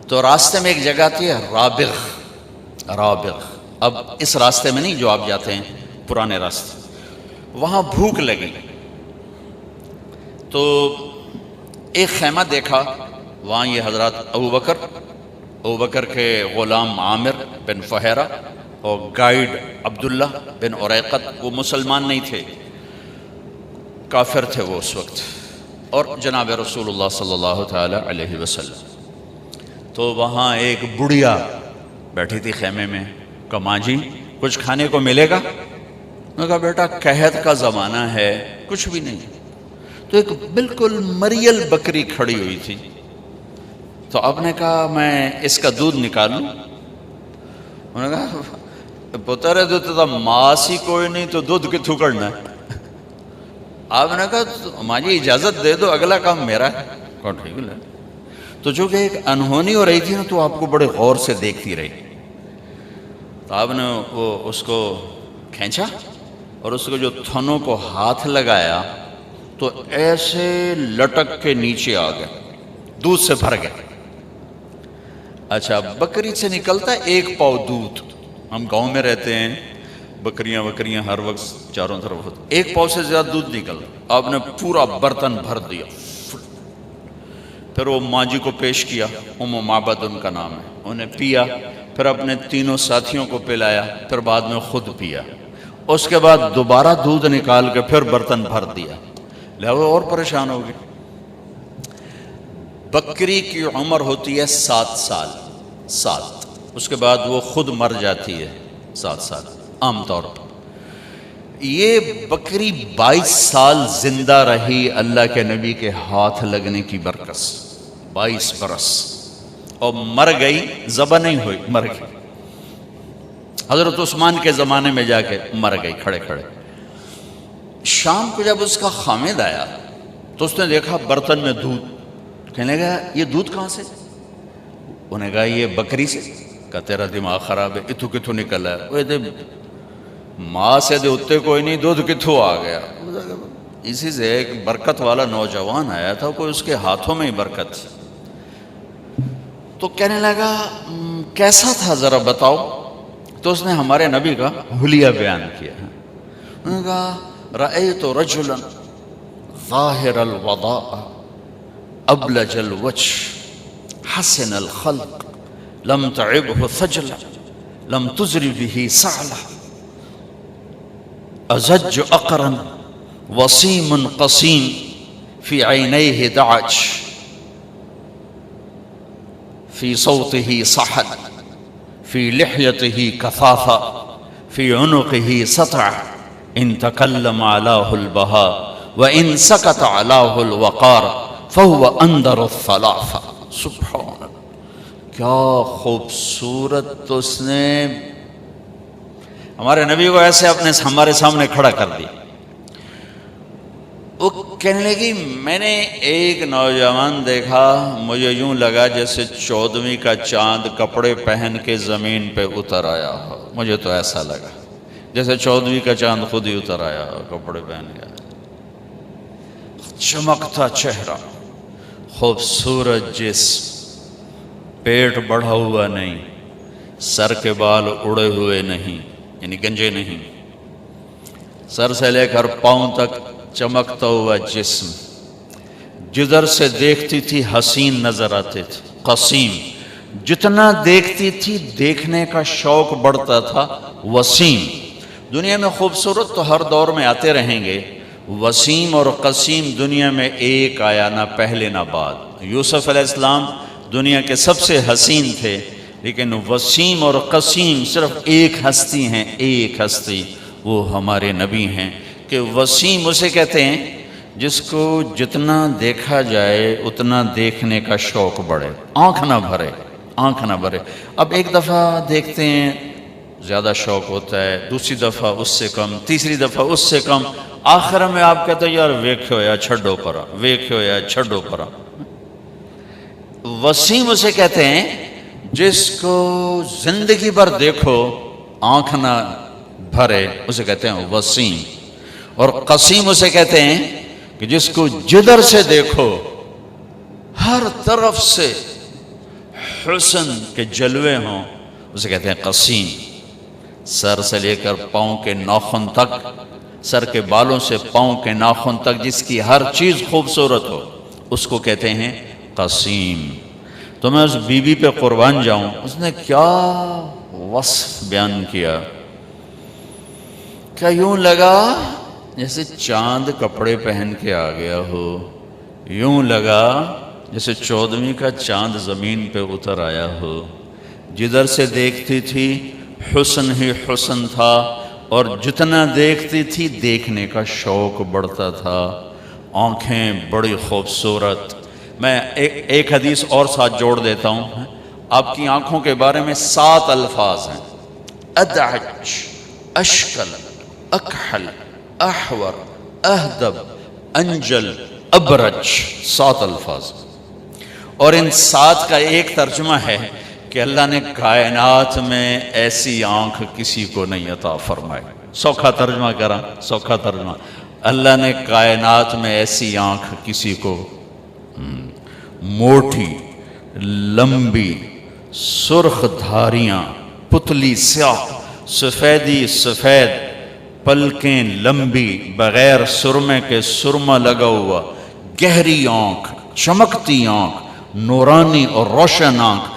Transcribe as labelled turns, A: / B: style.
A: تو راستے میں ایک جگہ تھی رابغ، رابغ، اب اس راستے میں نہیں جو آپ جاتے ہیں، پرانے راستے، وہاں بھوک لگی تو ایک خیمہ دیکھا، وہاں یہ حضرات ابوبکر کے غلام عامر بن فہیرہ اور گائیڈ عبداللہ بن عریقط، وہ مسلمان نہیں تھے، کافر تھے وہ اس وقت، اور جناب رسول اللہ صلی اللہ تعالی علیہ وسلم۔ تو وہاں ایک بڑھیا بیٹھی تھی خیمے میں، کہا ماں جی کچھ کھانے کو ملے گا؟ میں نے کہا بیٹا قحط کا زمانہ ہے، کچھ بھی نہیں۔ تو ایک بالکل مریل بکری کھڑی ہوئی تھی، تو آپ نے کہا میں اس کا دودھ نکالوں؟ انہوں نے کہا پتر ہے تو ماس ہی کوئی نہیں تو دودھ کتوں کرنا ہے؟ آپ نے کہا ماں جی اجازت دے دو، اگلا کام میرا ہے۔ کہا ٹھیک ہے۔ تو جو کہ ایک انہونی ہو رہی تھی نا، تو آپ کو بڑے غور سے دیکھتی رہی، تو آپ نے وہ اس کو کھینچا اور اس کو جو تھنوں کو ہاتھ لگایا تو ایسے لٹک کے نیچے آ گئے، دودھ سے بھر گئے۔ اچھا، بکری سے نکلتا ہے ایک پاؤ دودھ، ہم گاؤں میں رہتے ہیں، بکریاں ہر وقت چاروں طرف ہوتی، ایک پاؤ سے زیادہ دودھ نکلتا، آپ نے پورا برتن بھر دیا، پھر وہ ماں جی کو پیش کیا، ام معبد ان کا نام ہے، انہیں پیا، پھر اپنے تینوں ساتھیوں کو پلایا، پھر بعد میں خود پیا، اس کے بعد دوبارہ دودھ نکال کے پھر برتن بھر دیا، لہذا اور پریشان ہو گئے۔ بکری کی عمر ہوتی ہے 7 سال، 7، اس کے بعد وہ خود مر جاتی ہے 7 سال عام طور پر۔ یہ بکری 22 سال زندہ رہی اللہ کے نبی کے ہاتھ لگنے کی برکت، 22 برس، اور مر گئی، ذبح نہیں ہوئی، مر گئی۔ حضرت عثمان کے زمانے میں جا کے مر گئی کھڑے کھڑے۔ شام کو جب اس کا خامد آیا تو اس نے دیکھا برتن میں دودھ، کہنے لگا یہ دودھ کہاں سے؟ انہیں کہا یہ بکری سے۔ کہا تیرا دماغ خراب ہے، اتھو کتھو نکل ہے؟ وہ دے ماں سے دے اتے کوئی نہیں، دودھ کتھو آ گیا؟ اسی سے ایک برکت والا نوجوان آیا تھا، کوئی اس کے ہاتھوں میں ہی برکت تھی۔ تو کہنے لگا کیسا تھا ذرا بتاؤ؟ تو اس نے ہمارے نبی کا حلیہ بیان کیا۔ انہوں نے کہا رأیت رجلا ظاہر الوضاء ابلج الوجه حسن الخلق لم تعبه ثجلة لم تزر به سعلة أزج أقرا وصيم قصيم في عينيه دعج في صوته صحل في لحيته كثافة في عنقه سطع إن تكلم علاه البهاء وإن سكت علاه الوقار فهو أندر الثلاثة۔ سبحان اللہ، کیا خوبصورت اس نے ہمارے نبی کو ایسے ہمارے سامنے کھڑا کر دیا۔ وہ کہنے لگی میں نے ایک نوجوان دیکھا، مجھے یوں لگا جیسے 14ویں کا چاند کپڑے پہن کے زمین پہ اتر آیا ہو، مجھے تو ایسا لگا جیسے 14ویں کا چاند خود ہی اتر آیا ہو کپڑے پہن گیا، چمکتا چہرہ، خوبصورت جسم، پیٹ بڑھا ہوا نہیں، سر کے بال اڑے ہوئے نہیں، یعنی گنجے نہیں، سر سے لے کر پاؤں تک چمکتا ہوا جسم، جدھر سے دیکھتی تھی حسین نظر آتے تھے، قسیم، جتنا دیکھتی تھی دیکھنے کا شوق بڑھتا تھا، وسیم۔ دنیا میں خوبصورت تو ہر دور میں آتے رہیں گے، وسیم اور قسیم دنیا میں ایک آیا، نہ پہلے نہ بعد۔ یوسف علیہ السلام دنیا کے سب سے حسین تھے، لیکن وسیم اور قسیم صرف ایک ہستی ہیں، ایک ہستی، وہ ہمارے نبی ہیں۔ کہ وسیم اسے کہتے ہیں جس کو جتنا دیکھا جائے اتنا دیکھنے کا شوق بڑھے، آنکھ نہ بھرے، آنکھ نہ بھرے۔ اب ایک دفعہ دیکھتے ہیں زیادہ شوق ہوتا ہے، دوسری دفعہ اس سے کم، تیسری دفعہ اس سے کم، آخر میں آپ کہتے ہیں یار ویکھو یا چھڈو پرا، ویکھو یا چھڈو پرا۔ وسیم اسے کہتے ہیں جس کو زندگی بھر دیکھو آنکھ نہ بھرے، اسے کہتے ہیں وسیم۔ اور قسیم اسے کہتے ہیں کہ جس کو جدھر سے دیکھو ہر طرف سے حسن کے جلوے ہوں، اسے کہتے ہیں قسیم۔ سر سے لے کر پاؤں کے ناخن تک، سر کے بالوں سے پاؤں کے ناخن تک جس کی ہر چیز خوبصورت ہو، اس کو کہتے ہیں قسیم۔ تو میں اس بی بی پہ قربان جاؤں، اس نے کیا وصف بیان کیا، کیا یوں لگا جیسے چاند کپڑے پہن کے آ گیا ہو، یوں لگا جیسے 14ویں کا چاند زمین پہ اتر آیا ہو۔ جدھر سے دیکھتی تھی حسن ہی حسن تھا، اور جتنا دیکھتی تھی دیکھنے کا شوق بڑھتا تھا۔ آنکھیں بڑی خوبصورت۔ میں ایک حدیث اور ساتھ جوڑ دیتا ہوں۔ آپ کی آنکھوں کے بارے میں 7 الفاظ ہیں: ادعج، اشکل، اکحل، احور، اہدب، انجل، ابرج، 7 الفاظ۔ اور ان 7 کا ایک ترجمہ ہے کہ اللہ نے کائنات میں ایسی آنکھ کسی کو نہیں عطا فرمائی۔ سوکھا ترجمہ کرا، سوکھا ترجمہ، اللہ نے کائنات میں ایسی آنکھ کسی کو، موٹی، لمبی، سرخ دھاریاں، پتلی سیاہ، سفیدی سفید، پلکیں لمبی، بغیر سرمے کے سرما لگا ہوا، گہری آنکھ، چمکتی آنکھ، نورانی اور روشن آنکھ،